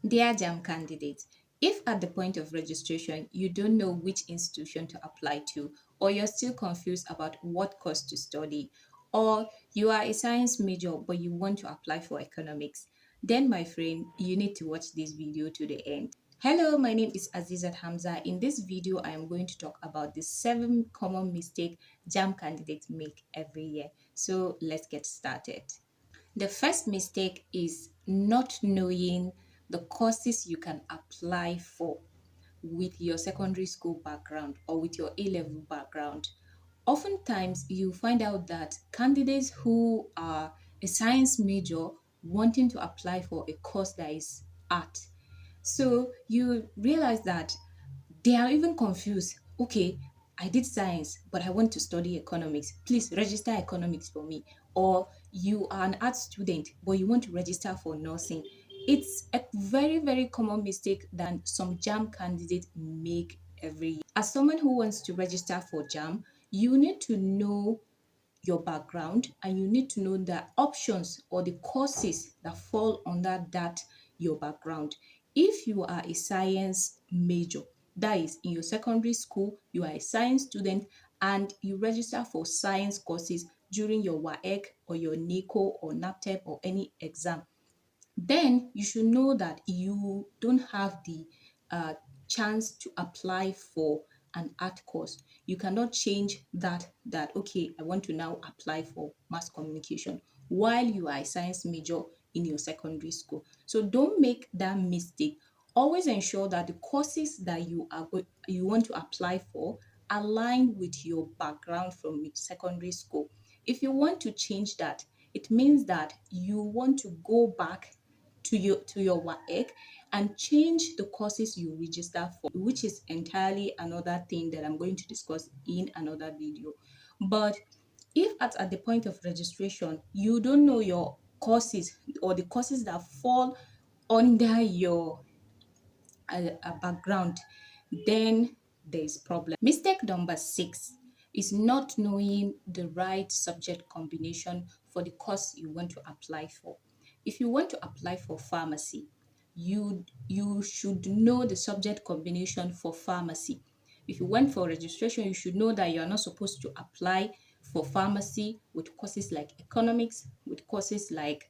Dear JAMB candidates, if at the point of registration you don't know which institution to apply to, or you're still confused about what course to study, or you are a science major but you want to apply for economics, then my friend, you need to watch this video to the end. Hello, my name is Azizat Hamza. In this video, I am going to talk about the 7 common mistakes JAMB candidates make every year. So let's get started. The first mistake is not knowing the courses you can apply for with your secondary school background or with your A level background. Oftentimes, you find out that candidates who are a science major wanting to apply for a course that is art. So you realize that they are even confused. Okay, I did science, but I want to study economics. Please register economics for me. Or you are an art student, but you want to register for nursing. It's a very, very common mistake that some JAM candidates make every year. As someone who wants to register for JAM, you need to know your background and you need to know the options or the courses that fall under that your background. If you are a science major, that is in your secondary school, you are a science student and you register for science courses during your WAEC or your NICO or NAPTEP or any exam, then you should know that you don't have the uh, chance to apply for an art course. You cannot change that okay, I want to now apply for mass communication while you are a science major in your secondary school. So don't make that mistake. Always ensure that the courses that you want to apply for align with your background from secondary school. If you want to change that, it means that you want to go back to your WAEC and change the courses you register for, which is entirely another thing that I'm going to discuss in another video. But if at the point of registration you don't know your courses or the courses that fall under your background, then there is problem. Mistake number 6 is not knowing the right subject combination for the course you want to apply for. If you want to apply for pharmacy, you should know the subject combination for pharmacy. If you went for registration, you should know that you are not supposed to apply for pharmacy with courses like economics, with courses like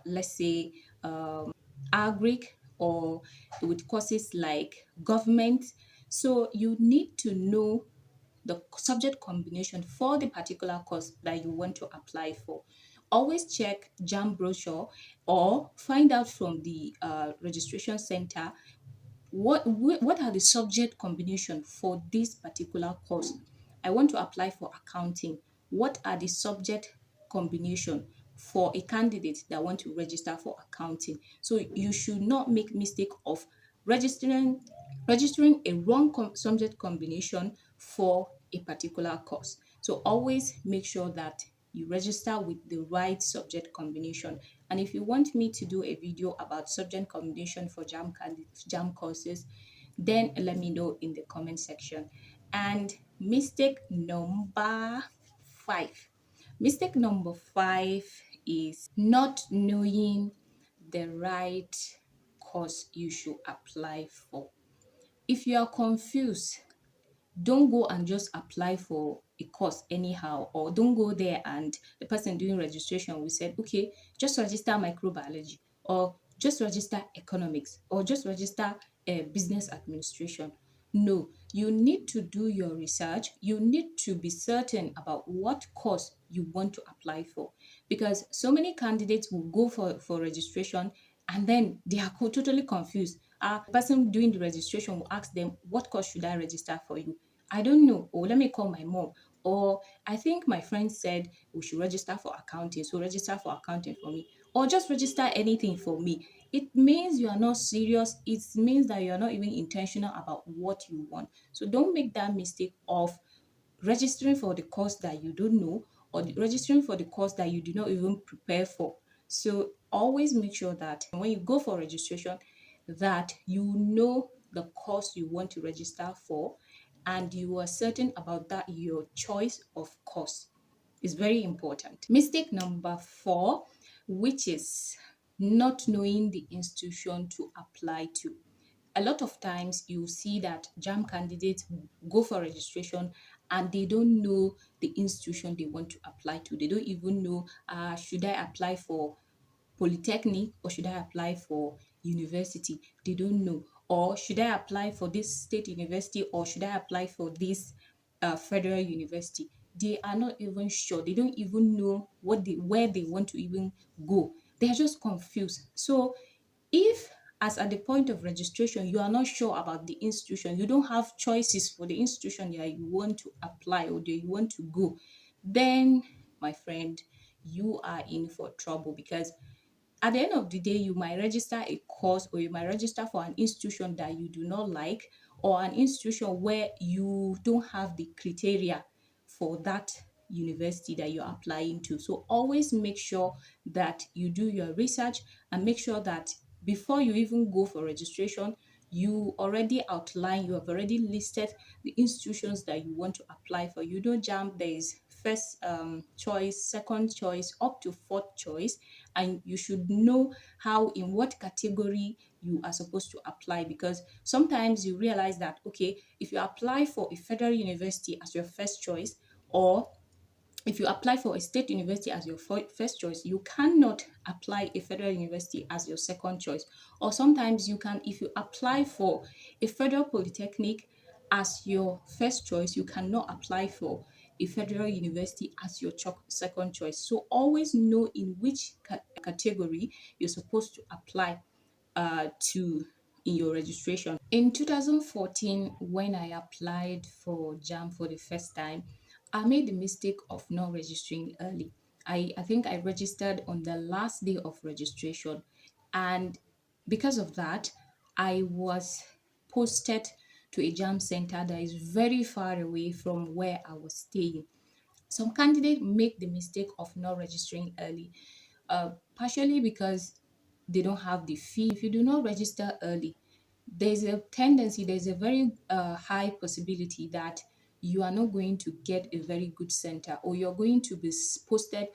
let's say agric, or with courses like government. So you need to know the subject combination for the particular course that you want to apply for. Always check JAM brochure or find out from the registration center what are the subject combination for this particular course. I want to apply for accounting. What are the subject combination for a candidate that want to register for accounting? So you should not make mistake of registering registering a wrong subject combination for a particular course. So always make sure that you register with the right subject combination. And if you want me to do a video about subject combination for JAM courses, then let me know in the comment section. And mistake number 5. Mistake number 5 is not knowing the right course you should apply for. If you are confused, don't go and just apply for a course anyhow, or don't go there and the person doing registration will say, okay, just register microbiology, or just register economics, or just register business administration. No, you need to do your research. You need to be certain about what course you want to apply for, because so many candidates will go for registration and then they are totally confused. The person doing the registration will ask them, what course should I register for you? I don't know. Or let me call my mom. Or I think my friend said we should register for accounting. So register for accounting for me. Or just register anything for me. It means you are not serious. It means that you are not even intentional about what you want. So don't make that mistake of registering for the course that you don't know, or registering for the course that you do not even prepare for. So always make sure that when you go for registration, that you know the course you want to register for and you are certain about that your choice of course is very important. Mistake number 4, which is not knowing the institution to apply to. A lot of times you see that JAMB candidates go for registration and they don't know the institution they want to apply to. They don't even know, should I apply for polytechnic or should I apply for university? They don't know. Or should I apply for this state university or should I apply for this federal university? They are not even sure. They don't even know where they want to even go. They are just confused. So if, as at the point of registration, you are not sure about the institution, you don't have choices for the institution that you want to apply or that you want to go, then my friend, you are in for trouble, because at the end of the day, you might register a course or you might register for an institution that you do not like, or an institution where you don't have the criteria for that university that you're applying to. So always make sure that you do your research and make sure that before you even go for registration, you already outline, you have already listed the institutions that you want to apply for. You don't jump, there is first choice, second choice, up to fourth choice, and you should know how, in what category you are supposed to apply, because sometimes you realize that, okay, if you apply for a federal university as your first choice, or if you apply for a state university as your first choice, you cannot apply a federal university as your second choice. Or sometimes you can, if you apply for a federal polytechnic as your first choice, you cannot apply for a federal university as your second choice. So always know in which category you're supposed to apply to in your registration. In 2014, when I applied for JAMB for the first time, I made the mistake of not registering early. I think I registered on the last day of registration, and because of that, I was posted to a JAMB center that is very far away from where I was staying. Some candidates make the mistake of not registering early, partially because they don't have the fee. If you do not register early, there's a very high possibility that you are not going to get a very good center, or you're going to be posted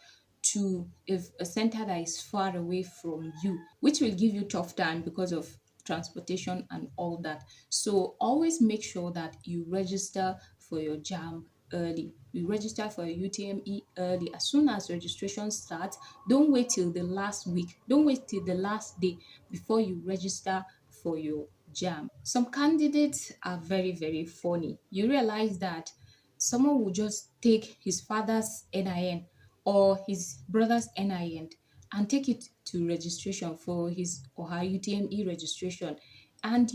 to a center that is far away from you, which will give you tough time because of transportation and all that. So always make sure that you register for your JAMB early. You register for your UTME early. As soon as registration starts, don't wait till the last week. Don't wait till the last day before you register for your JAMB. Some candidates are very, very funny. You realize that someone will just take his father's NIN or his brother's NIN and take it to registration for his or her UTME registration. And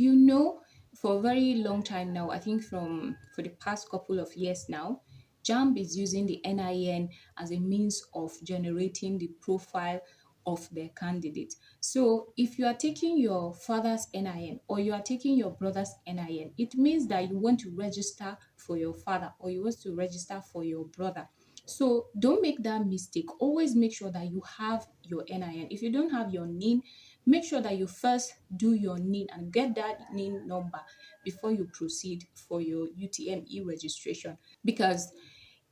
for a very long time now, I think for the past couple of years now, JAMB is using the NIN as a means of generating the profile of their candidate. So if you are taking your father's NIN or you are taking your brother's NIN, it means that you want to register for your father or you want to register for your brother. So don't make that mistake. Always make sure that you have your NIN. If you don't have your NIN, make sure that you first do your NIN and get that NIN number before you proceed for your UTME registration. Because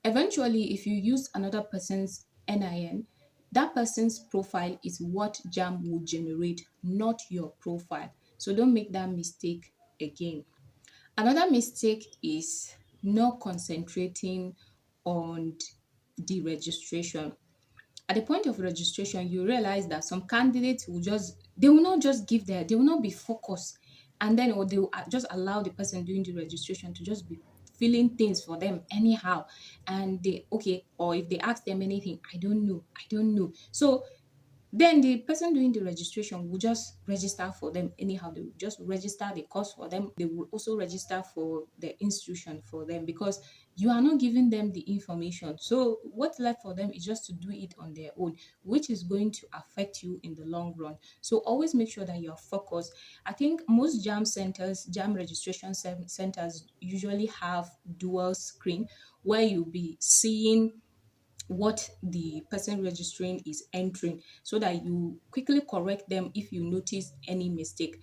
eventually, if you use another person's NIN, that person's profile is what JAMB will generate, not your profile. So don't make that mistake again. Another mistake is not concentrating on the registration. At the point of registration, you realize that some candidates they will not just they will not be focused, and then, or they will just allow the person doing the registration to just be filling things for them anyhow. And or if they ask them anything, I don't know. So then the person doing the registration will just register for them anyhow. They will just register the course for them. They will also register for the institution for them, because you are not giving them the information. So what's left for them is just to do it on their own, which is going to affect you in the long run. So always make sure that you're focused. I think most JAM registration centers usually have dual screen, where you'll be seeing what the person registering is entering, so that you quickly correct them if you notice any mistake.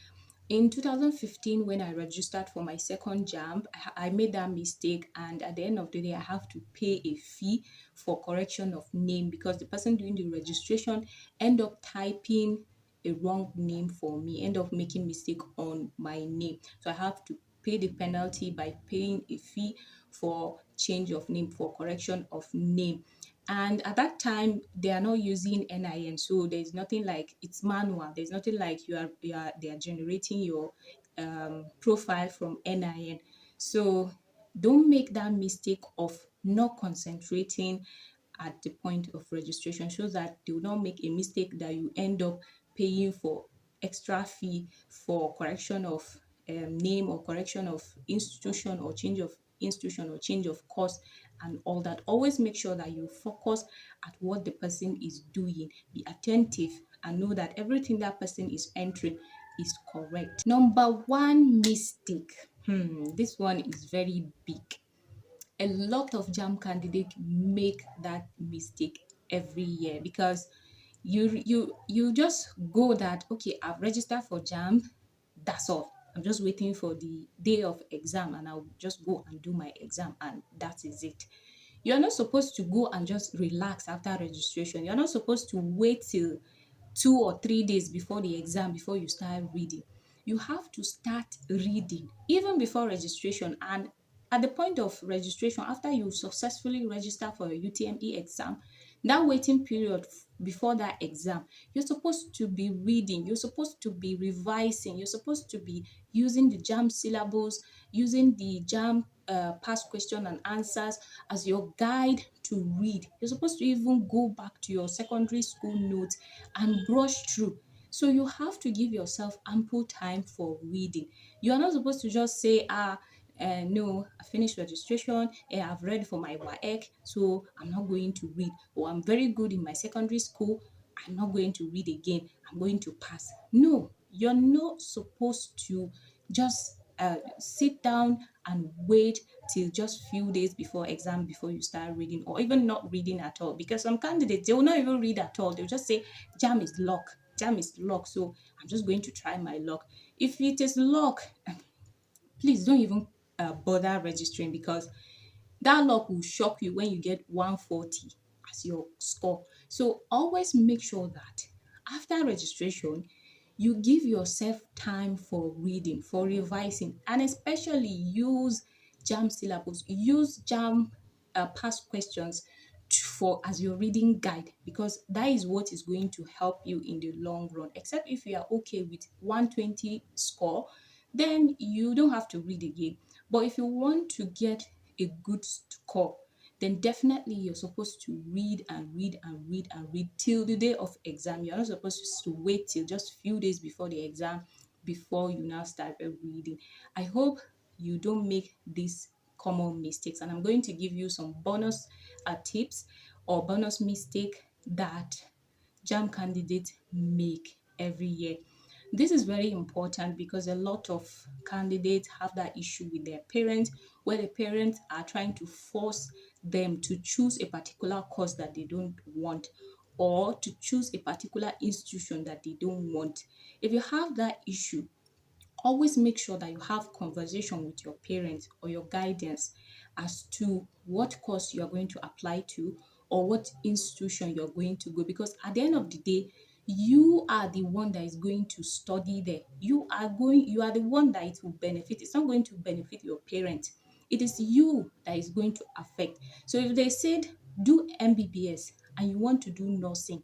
In 2015, when I registered for my second JAMB, I made that mistake, and at the end of the day, I have to pay a fee for correction of name, because the person doing the registration end up typing a wrong name for me, end up making mistake on my name. So I have to pay the penalty by paying a fee for change of name, for correction of name. And at that time, they are not using NIN, so there's nothing like, it's manual. There's nothing like they are generating your profile from NIN. So don't make that mistake of not concentrating at the point of registration, so that they will not make a mistake that you end up paying for extra fee for correction of name, or correction of institution, or change of institution, or change of course, and all that. Always make sure that you focus at what the person is doing. Be attentive and know that everything that person is entering is correct. Number one mistake. This one is very big. A lot of JAMB candidates make that mistake every year, because you just go that, okay, I've registered for JAMB, that's all. I'm just waiting for the day of exam, and I'll just go and do my exam, and that is it. You're not supposed to go and just relax after registration. You're not supposed to wait till 2 or 3 days before the exam before you start reading. You have to start reading even before registration. And at the point of registration, after you successfully register for your UTME exam, that waiting period before that exam, you're supposed to be reading, you're supposed to be revising, you're supposed to be using the JAMB syllabus, using the JAMB past question and answers as your guide to read. You're supposed to even go back to your secondary school notes and brush through. So you have to give yourself ample time for reading. You are not supposed to just say, no, I finished registration, I've read for my WAEC, so I'm not going to read. Or I'm very good in my secondary school, I'm not going to read again, I'm going to pass. No, you're not supposed to just sit down and wait till just few days before exam before you start reading, or even not reading at all. Because some candidates, they will not even read at all. They'll just say, JAM is luck, JAM is luck, so I'm just going to try my luck. If it is luck, please don't even bother registering, because that luck will shock you when you get 140 as your score. So always make sure that after registration, you give yourself time for reading, for revising, and especially use JAM syllabus, use JAM past questions for as your reading guide, because that is what is going to help you in the long run. Except if you are okay with 120 score, then you don't have to read again. But if you want to get a good score, then definitely you're supposed to read and read and read and read till the day of exam. You're not supposed to wait till just few days before the exam before you now start reading. I hope you don't make these common mistakes, and I'm going to give you some bonus tips or bonus mistake that JAM candidates make every year. This is very important because a lot of candidates have that issue with their parents, where the parents are trying to force them to choose a particular course that they don't want, or to choose a particular institution that they don't want. If you have that issue, always make sure that you have conversation with your parents or your guidance as to what course you are going to apply to, or what institution you're going to go, because at the end of the day, you are the one that is going to study there. You are the one that it will benefit. It's not going to benefit your parents. It is you that is going to affect. So if they said do MBBS and you want to do nursing,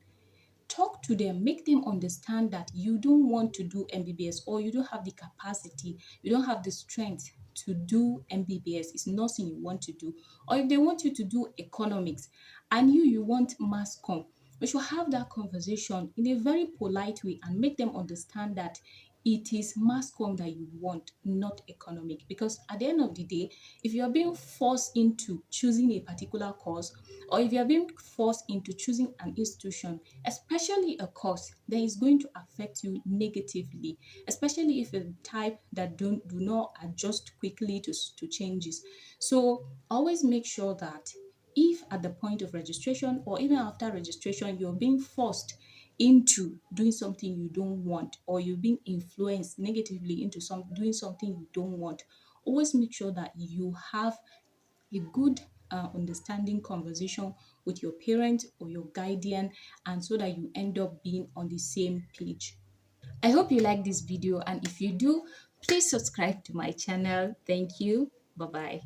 talk to them, make them understand that you don't want to do MBBS, or you don't have the capacity, you don't have the strength to do MBBS. It's nothing you want to do. Or if they want you to do economics and you want mass comm, we should have that conversation in a very polite way and make them understand that it is mass comm that you want, not economic. Because at the end of the day, if you are being forced into choosing a particular course, or if you are being forced into choosing an institution, especially a course, then it's going to affect you negatively, especially if you're the type that do not adjust quickly to changes. So always make sure that if at the point of registration or even after registration, you're being forced into doing something you don't want, or you're being influenced negatively into doing something you don't want, always make sure that you have a good understanding conversation with your parent or your guardian, and so that you end up being on the same page. I hope you like this video, and if you do, please subscribe to my channel. Thank you. Bye bye.